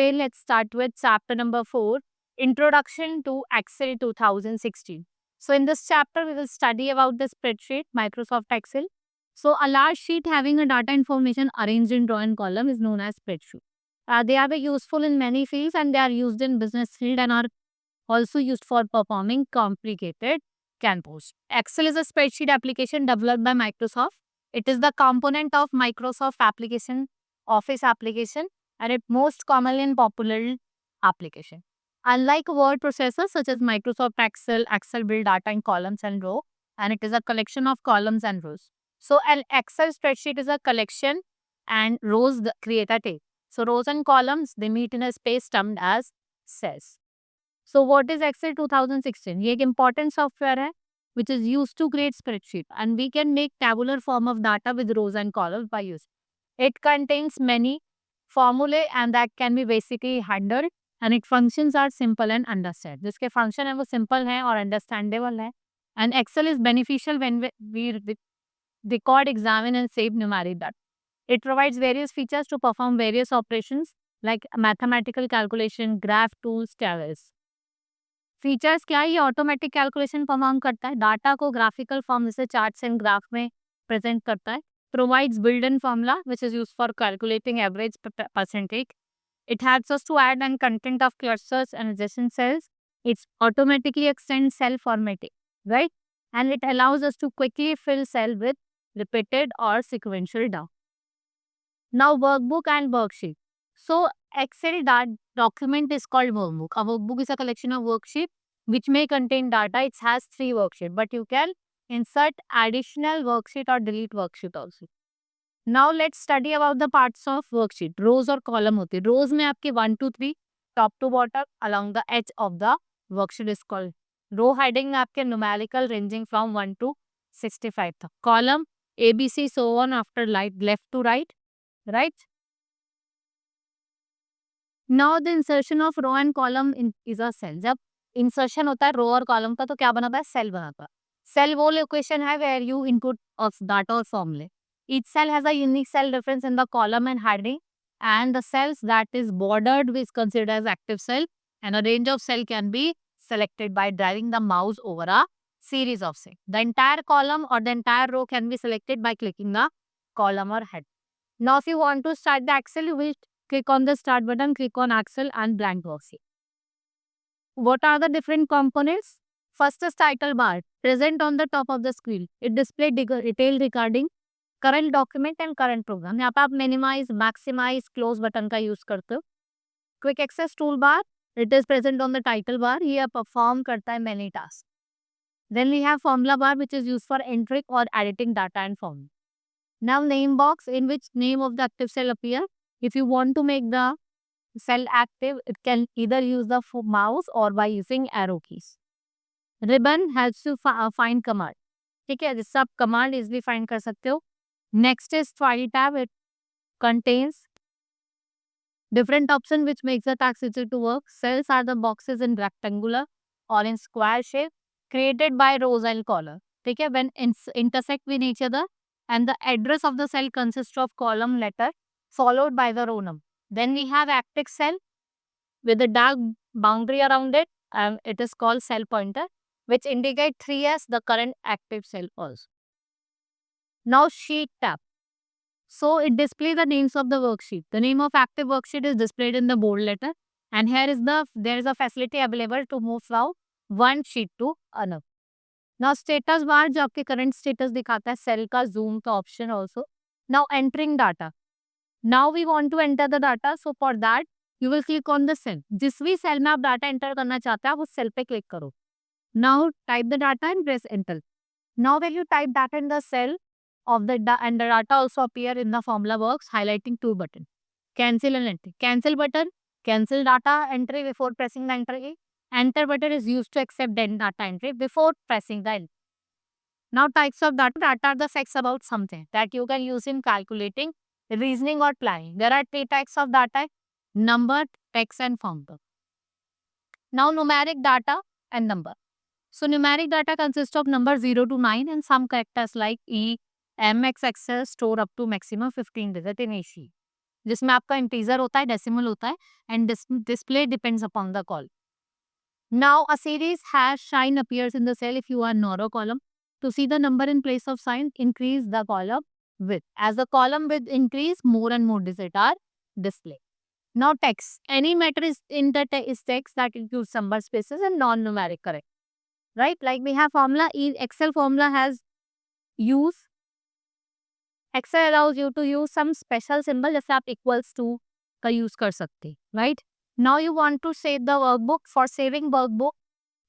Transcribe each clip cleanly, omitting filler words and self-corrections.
today let's start with chapter number 4, Introduction to Excel 2016. So in this chapter, we will study about the spreadsheet, Microsoft Excel. So a large sheet having a data information arranged in row and column is known as spreadsheet. They are very useful in many fields and they are used in business field and are also used for performing complicated campaigns. Excel is a spreadsheet application developed by Microsoft. It is the component of Microsoft application, Office application, and it most commonly and popular application. Unlike word processors such as Microsoft Excel, Excel build data in columns and row, and it is a collection of columns and rows. So an Excel spreadsheet is a collection and rows create a table. So rows and columns, they meet in a space termed as cells. So what is Excel 2016? ये एक important software है which is used to create spreadsheet and we can make tabular form of data with rows and columns by use. It contains many formulae and that can be basically handled and its functions are simple and understand. जिसके function है वो simple है और understandable है. And Excel is beneficial when we record, examine and save numeric data. It provides various features to perform various operations like mathematical calculation, graph tools, tables. Features क्या है? ये automatic calculation perform करता है, data को graphical form जैसे charts and graph में present करता है, provides build in formula which is used for calculating average percentage. It helps us to add and content of clusters and adjacent cells. It's automatically extends cell formatting, right? And it allows us to quickly fill cell with repeated or sequential data. Now workbook and worksheet. So Excel document is called workbook. A workbook is a collection of worksheet which may contain data. It has 3 worksheets, but you can insert additional worksheet or delete worksheet also. Now let's study about the parts of worksheet. Rows और column होते हैं. Rows में आपके 1 2 3 top to bottom along the edge of the worksheet is called. Row heading में आपके numerical ranging from 1 to 65 तक. Column ABC so on after left to right. Right? Now the insertion of row and column is a cell. जब insertion होता है रो और column का तो क्या बनाता है? सेल बनाता है. सेल वो लोकेशन है where you input of data or formula. Each cell has a unique cell reference in the column and heading, and the cells that is bordered is considered as active cell, and a range of cell can be selected by driving the mouse over a series of cells. The entire column or the entire row can be selected by clicking the column or head. Now if you want to start the Excel, you will click on the start button, click on Excel and blank worksheet. What are the different components? First is title bar, present on the top of the screen. It displays detail regarding current document and current program. यहाँ पे आप minimize, maximize, close button का use करते हो. Quick access toolbar, it is present on the title bar. ये perform करता है many tasks. Then we have formula bar which is used for entering or editing data and formula. Now name box in which name of the active cell appear. If you want to make the cell active, it can either use the mouse or by using arrow keys. Ribbon helps you find command. ठीक है, जिससे आप command easily find कर सकते हो. Next is file tab. It contains different options which makes the task easier to work. Cells are the boxes in rectangular or in square shape created by rows and columns. ठीक है, when intersect with each other and the address of the cell consists of column letter followed by the row number. Then we have active cell with a dark boundary around it and it is called cell pointer which indicate 3 as the current active cell also. Now sheet tab. So it displays the names of the worksheet. The name of active worksheet is displayed in the bold letter and there is a facility available to move from one sheet to another. Now status bar जो आपके current status दिखाता है, cell का zoom का option also. Now entering data. Now we want to enter the data. So for that you will click on the cell. जिस भी cell में आप data enter करना चाहते हैं आप उस cell पे click करो. Now type the data and press enter. Now when you type data in the cell of the and the data also appear in the formula box highlighting 2 buttons. Cancel and enter. Cancel button, cancel data entry before pressing the enter key. Enter button is used to accept the data entry before pressing the enter. Now types of data. Data are the facts about something that you can use in calculating, reasoning or planning. There are 3 types of data: number, text and formula. Now numeric data and number. So numeric data consists of numbers 0 to 9 and some characters like E, M, X, X store up to maximum 15 digits in each sheet. जिसमें आपका integer होता है, decimal होता है, and display depends upon the call. Now a series hash sign appears in the cell if you are NOR column. To see the number in place of sign, increase the column width. As the column width increase, more and more digits are displayed. Now text. Any matter is in the is text that includes number spaces and non-numeric correct. Right? Like we have formula, Excel formula has use. Excel allows you to use some special symbol जैसे आप equals to का use कर सकते हैं. Right? Now you want to save the workbook. For saving workbook,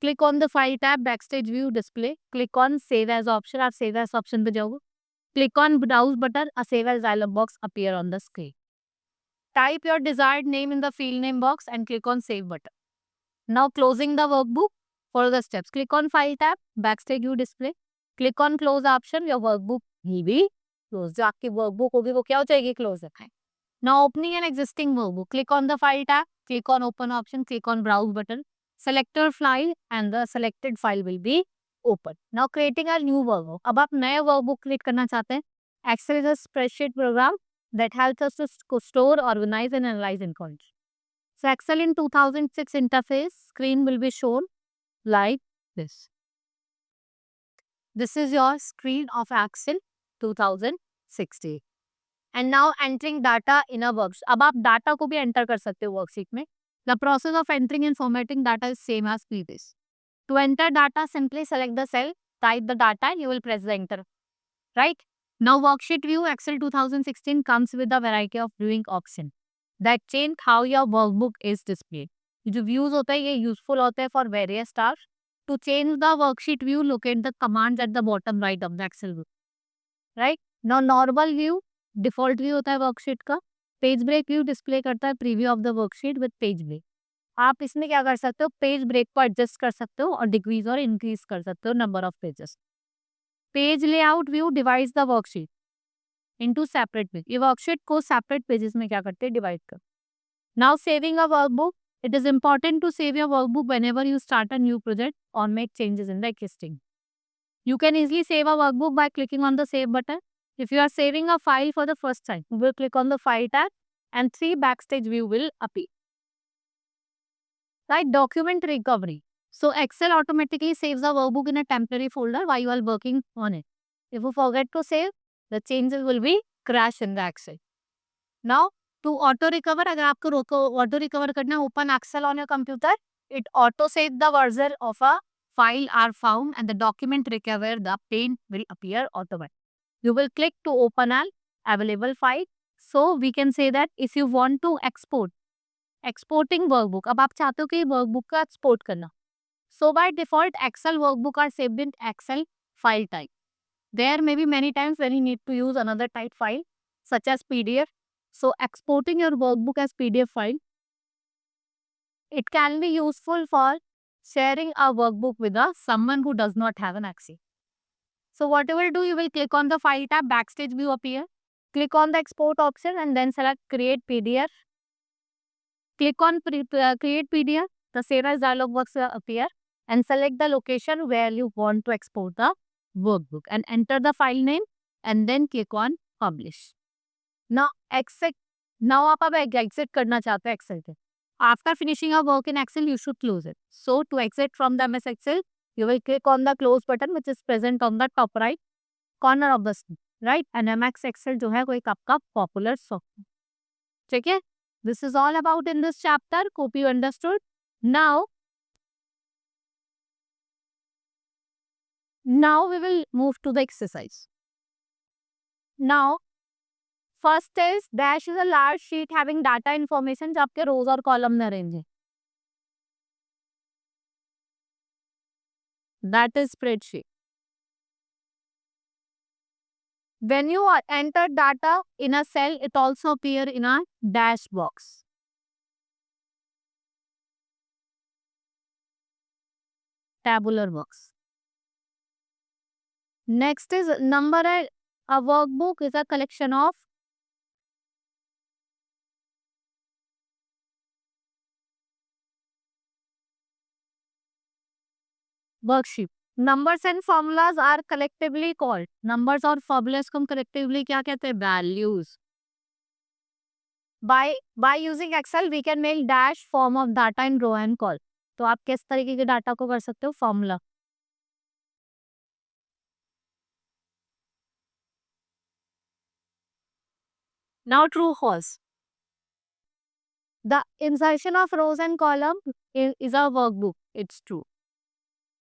click on the file tab, backstage view display. Click on save as option. आप save as option पे जाओगे. Click on browse button. A save as dialog box appear on the screen. Type your desired name in the field name box and click on save button. Now closing the workbook. Follow the steps. Click on file tab, backstage view display. Click on close option. Your workbook will be closed. जो आपकी workbook होगी वो क्या हो जाएगी? Close रखा है. Now opening an existing workbook. Click on the file tab. Click on open option. Click on browse button. Select your file and the selected file will be open. Now creating a new workbook. अब आप नया workbook create करना चाहते हैं. Excel is a spreadsheet program that helps us to store, organize and analyze information. So Excel in 2006 interface screen will be shown like this. This is your screen of Excel 2016. And now entering data in a worksheet. अब आप data को भी enter कर सकते हो worksheet में. The process of entering and formatting data is same as previous. To enter data, simply select the cell, type the data and you will press the enter. Right? Now worksheet view Excel 2016 comes with a variety of viewing option that change how your workbook is displayed. ये जो views होता है ये useful होता है for various tasks. To change the worksheet view, locate the commands at the bottom right of the Excel view. Right? Now normal view, default view होता है worksheet का. Page break view display करता है preview of the worksheet with page break. आप इसमें क्या कर सकते हो? पेज ब्रेक को एडजस्ट कर सकते हो और डिक्रीज और इंक्रीज कर सकते हो number of pages. Page layout view divides the worksheet into separate page. ये वर्कशीट को सेपरेट पेजेस में क्या करते हैं? डिवाइड कर. Now saving a workbook. It is important to save your workbook whenever you start a new project or make changes in the existing. You can easily save a workbook by clicking on the save button. If you are saving a file for the first time, you will click on the file tab and 3 backstage view will appear. Right? Document recovery. So Excel automatically saves the workbook in a temporary folder while you are working on it. If you forget to save, the changes will be crash in the Excel. Now to auto recover, अगर आपको auto recover करना, open Excel on your computer, it auto save the version of a file are found and the document recover, the pane will appear automatically. You will click to open an available file. So we can say that if you want to export, exporting workbook, अब आप चाहते हो कि workbook का export करना. So by default, Excel workbook are saved in Excel file type. There may be many times when you need to use another type file such as PDF. So exporting your workbook as PDF file, it can be useful for sharing a workbook with someone who does not have an Excel. So what you will do, you will click on the file tab, backstage view appear. Click on the export option and then select create PDF. Click on create PDF. The save as dialog box will appear and select the location where you want to export the workbook and enter the file name and then click on publish. Now exit. Now आप अब exit करना चाहते हैं Excel से. After finishing a work in Excel, you should close it. So to exit from the MS Excel, you will click on the close button which is present on the top right corner of the screen. Right? And MS Excel जो है वो एक आपका popular software. ठीक है? This is all about in this chapter. Hope you understood. Now we will move to the exercise. Now, first is dash is a large sheet having data information जो आपके rows और column में arrange है. That is spreadsheet. When you enter data in a cell, it also appear in a dash box. Tabular box. Next is number. A workbook is a collection of worksheet. Numbers and formulas are collectively called. Numbers और formulas को हम collectively क्या कहते हैं? Values. by using Excel we can make dash form of data in row and col. तो आप किस तरीके के डाटा को कर सकते हो? Formula. Now true false. The insertion of rows and column is a workbook. It's true.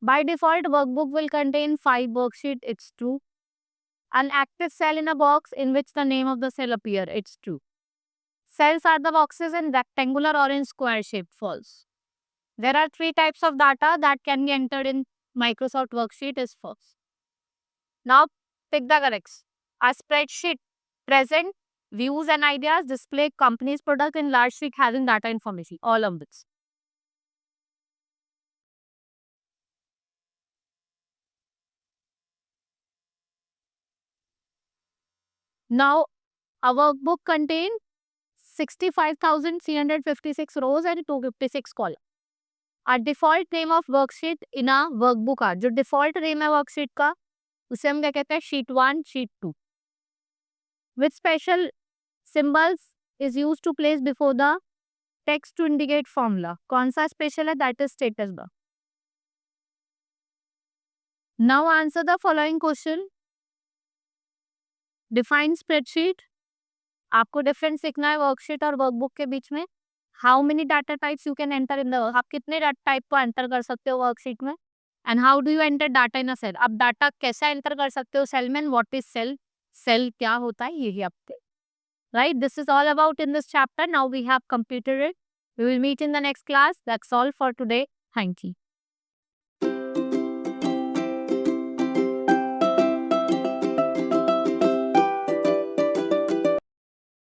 By default, workbook will contain 5 worksheet. It's true. An active cell in a box in which the name of the cell appear. It's true. Cells are the boxes in rectangular or in square shape. False. There are 3 types of data that can be entered in Microsoft Worksheet. Is false. Now pick the corrects. A spreadsheet present views and ideas, display company's product in large sheet having data information. All of this. Now a workbook contains 65,356 rows and 256 columns. A default name of worksheet in a workbook are जो default name है worksheet का उसे हम क्या कहते हैं? sheet 1, sheet 2. With special symbols is used to place before the text to indicate formula. कौन सा special है? That is status bar. Now answer the following question. Define spreadsheet. आपको डिफरेंस सीखना है वर्कशीट और वर्कबुक के बीच में. How many data types you can enter in the आप कितने टाइप को एंटर कर सकते हो वर्कशीट में. And how do you enter data in a cell. आप डाटा कैसे एंटर कर सकते हो सेल में. What is cell. सेल क्या होता है यही आपके. Right. This is all about in this chapter. Now we have completed it. We will meet in the next class. That's all for today. Thank you.